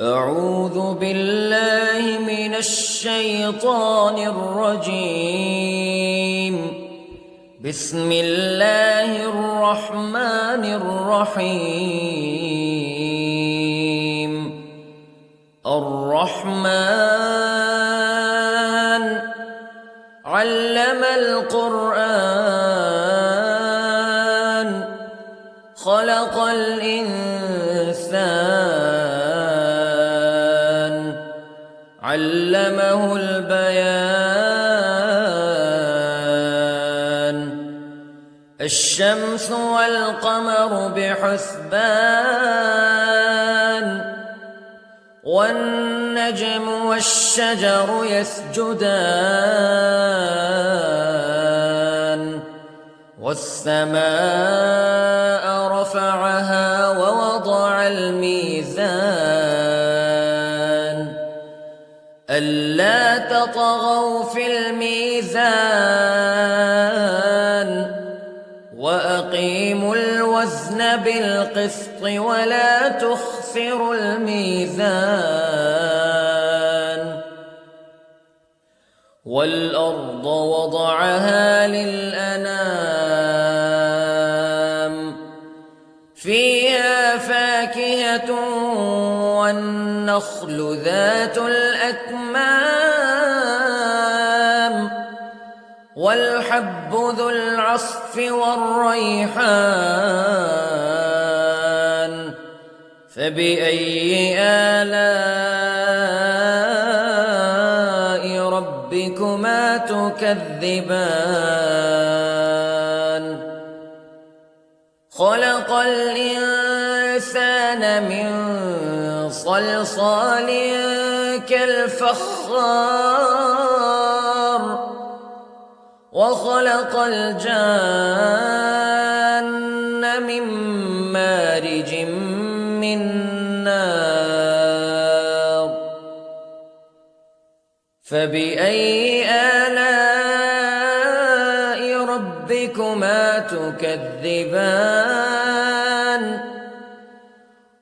أعوذ بالله من الشيطان الرجيم. بسم الله الرحمن الرحيم. الرحمن علم القرآن خلق الإنسان علمه البيان. الشمس والقمر بحسبان والنجم والشجر يسجدان والسماء رفعها ووضع الميزان ألا تطغوا في الميزان وأقيموا الوزن بالقسط ولا تخسروا الميزان. والأرض وضعها للأنام فيها فاكهة والنخل ذات الأكمام والحب ذو العصف والريحان فبأي آلاء ربكما تكذبان. خلق الإنسان من صلصال كالفخار وخلق الجان من مارج من نار فبأي آلاء ربكما تكذبان.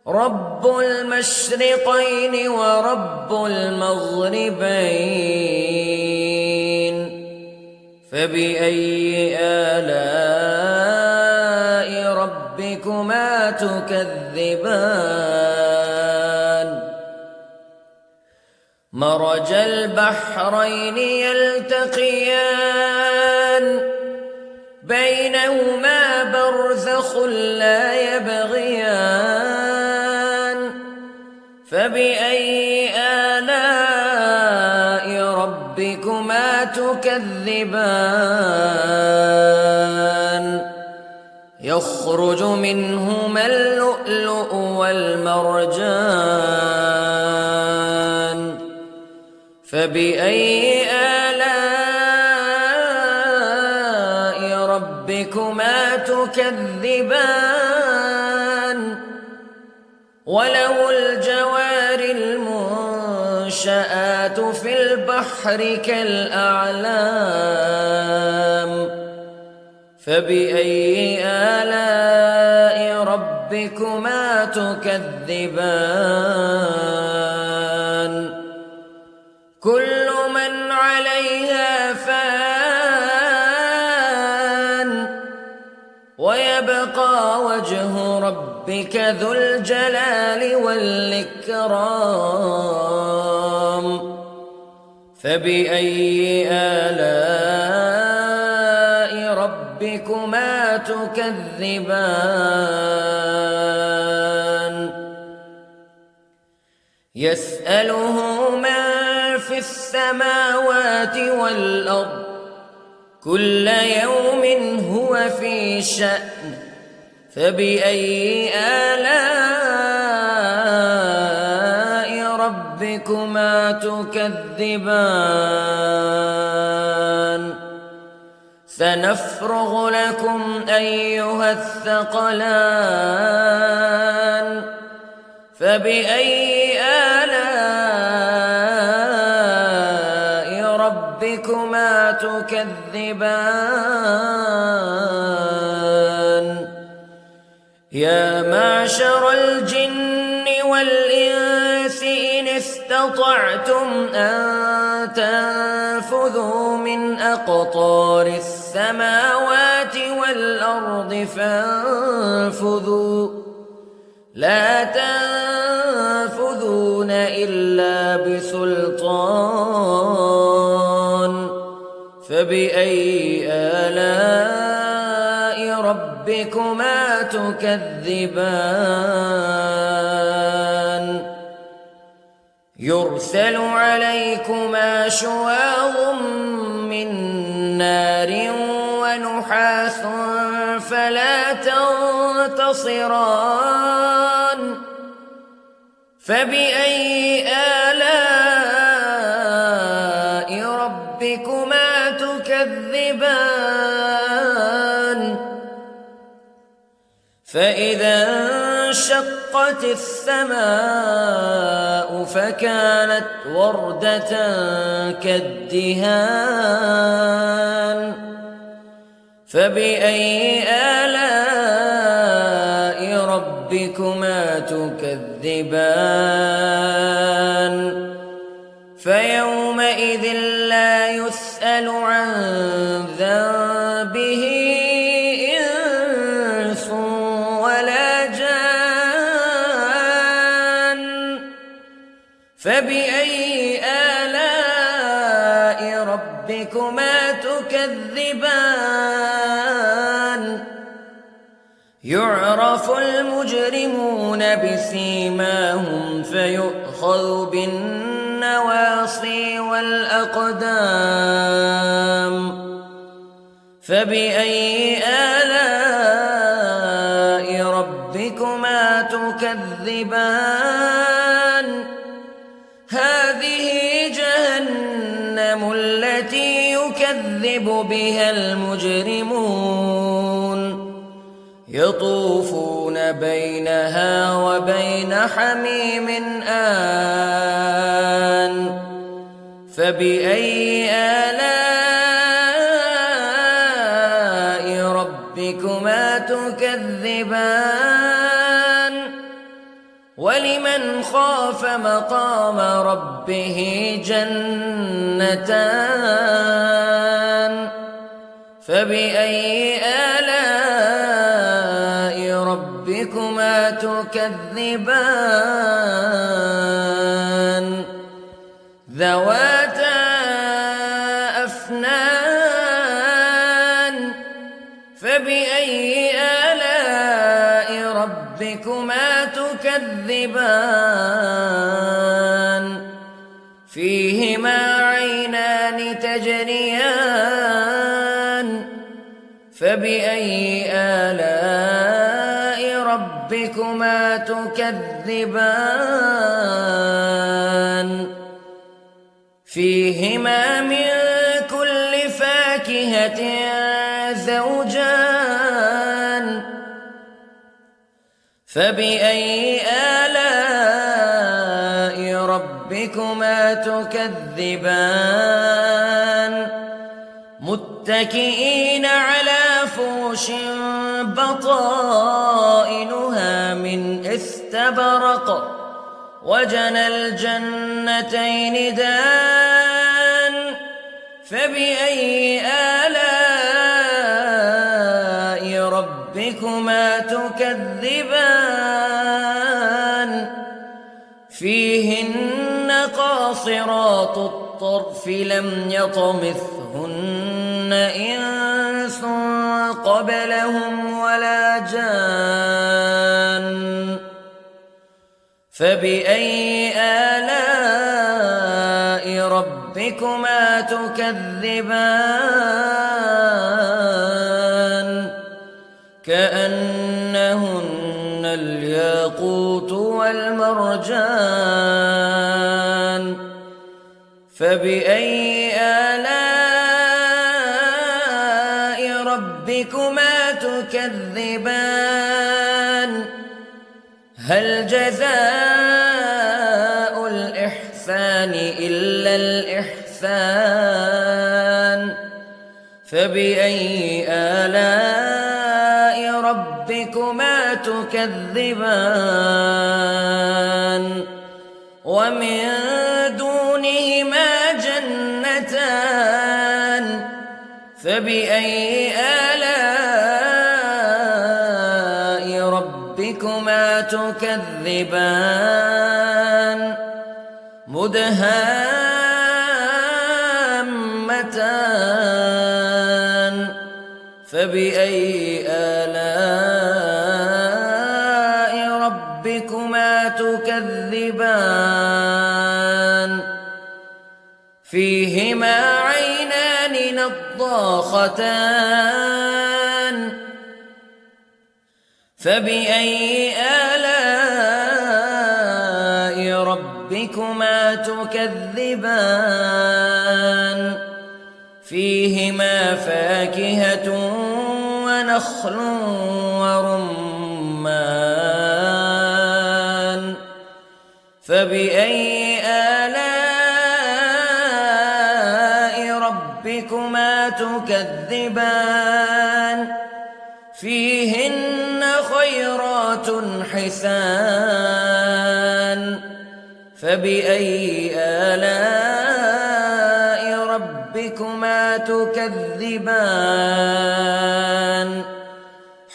رب المشرقين ورب المغربين فبأي آلاء ربكما تكذبان. مرج البحرين يلتقيان بينهما برزخ لا يبغيان فبأي آلاء ربكما تكذبان. يخرج منهما اللؤلؤ والمرجان فبأي آلاء ربكما تكذبان. وله الجوار المنشآت في البحر كالأعلام فبأي آلاء ربكما تكذبان. كل من عليها فان ويبقى وجه ربك ذو الجلال والإكرام فبأي آلاء ربكما تكذبان. يسأله من في السماوات والأرض كل يوم هو في شأن فبأي آلاء ربكما تكذبان. سنفرغ لكم أيها الثقلان فبأي آلاء ربكما تكذبان. يا معشر الجن والإنس استطعتم أن تنفذوا من أقطار السماوات والأرض فانفذوا لا تنفذون إلا بسلطان فبأي آلاء ربكما تكذبان يرسل عليكما شواظ من نار ونحاس فلا تنتصران فبأي آلاء ربكما تكذبان فإذا انشقت السماء فكانت وردة كالدهان فبأي آلاء ربكما تكذبان فيومئذ لا يسأل عن ذنبه إنس ولا جان فبأي آلاء ربكما تكذبان يعرف المجرمون بسيماهم فيؤخذ بالنواصي والأقدام فبأي آلاء ربكما تكذبان هذه جهنم التي يكذب بها المجرمون يطوفون بينها وبين حميم آن فبأي آلاء ربكما تكذبان ولمن خاف مقام ربه جنتان فبأي آلاء ربكما تكذبان ذواتا أفنان فبأي آلاء ربكما تكذبان فيهما عينان تجريان فبأي آلاء ربكما تكذبان فيهما من كل فاكهة زوجان فبأي آلاء ربكما تكذبان متكئين على فرش بطائنها من استبرق وجنى الجنتين دان فبأي آلاء ربكما تكذبان فيهن قاصرات الطرف لم يطمثهن إنس قبلهم ولا جان فبأي آلاء ربكما تكذبان كأنهن الياقوت والمرجان فبأي آلاء ربكما تكذبان هل جزاء الإحسان إلا الإحسان فبأي آلاء ربكما تكذبان ومن دونهما جنتان فبأي آلاء ربكما تكذبان مدهامتان فبأي آلاء ربكما تكذبان فيهما عينان نضاختان فبأي آلاء ربكما تكذبان فيهما فاكهة ونخل ورمان فبأي آلاء ربكما تكذبان فيهن خيرات حسان فبأي آلاء ربكما تكذبان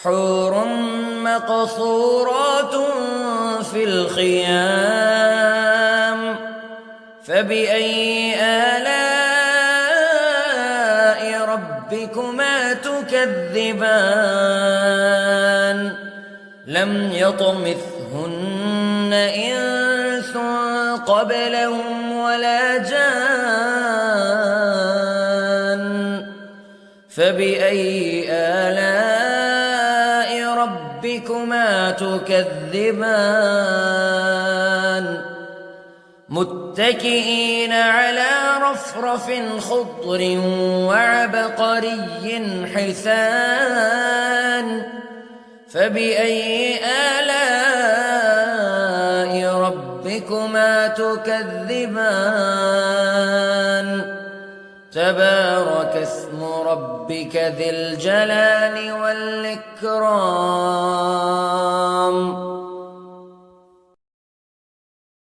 حور مقصورات في الخيام فبأي آلاء ربكما تكذبان لم يطمثهن إنس قبلهم ولا جان فبأي آلاء ربكما تكذبان متكئين على رفرف خضر وعبقري حسان فبأي آلاء ربكما تكذبان تبارك اسم ربك ذي الجلال والإكرام